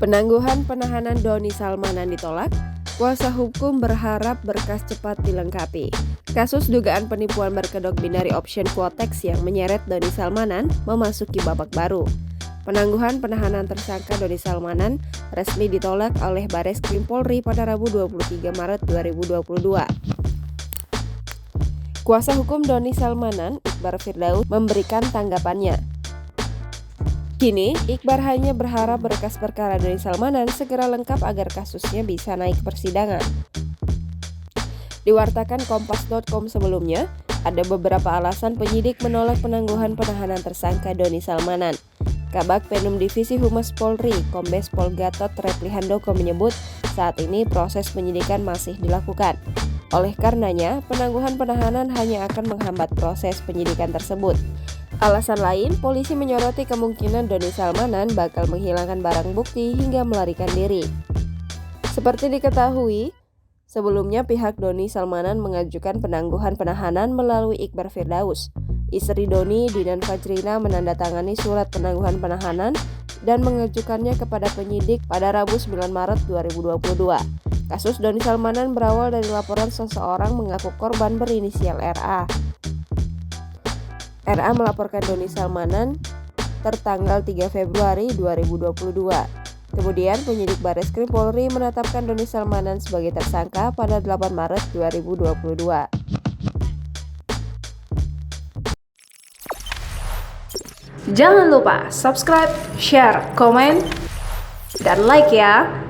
Penangguhan penahanan Doni Salmanan ditolak, kuasa hukum berharap berkas cepat dilengkapi. Kasus dugaan penipuan berkedok binary option Quotex yang menyeret Doni Salmanan memasuki babak baru. Penangguhan penahanan tersangka Doni Salmanan resmi ditolak oleh Bareskrim Polri pada Rabu 23 Maret 2022. Kuasa hukum Doni Salmanan, Iqbar Firdaus, memberikan tanggapannya. Kini, Iqbar hanya berharap berkas perkara Doni Salmanan segera lengkap agar kasusnya bisa naik ke persidangan. Diwartakan Kompas.com sebelumnya, ada beberapa alasan penyidik menolak penangguhan penahanan tersangka Doni Salmanan. Kabag Penum Divisi Humas Polri, Kombes Pol Gatot Replihandoko menyebut saat ini proses penyidikan masih dilakukan. Oleh karenanya, penangguhan penahanan hanya akan menghambat proses penyidikan tersebut. Alasan lain, polisi menyoroti kemungkinan Doni Salmanan bakal menghilangkan barang bukti hingga melarikan diri. Seperti diketahui, sebelumnya pihak Doni Salmanan mengajukan penangguhan penahanan melalui Iqbar Firdaus. Istri Doni, Dinan Fajrina, menandatangani surat penangguhan penahanan dan mengajukannya kepada penyidik pada Rabu 9 Maret 2022. Kasus Doni Salmanan berawal dari laporan seseorang mengaku korban berinisial RA. RA melaporkan Doni Salmanan tertanggal 3 Februari 2022. Kemudian penyidik Bareskrim Polri menetapkan Doni Salmanan sebagai tersangka pada 8 Maret 2022. Jangan lupa subscribe, share, komen, dan like ya!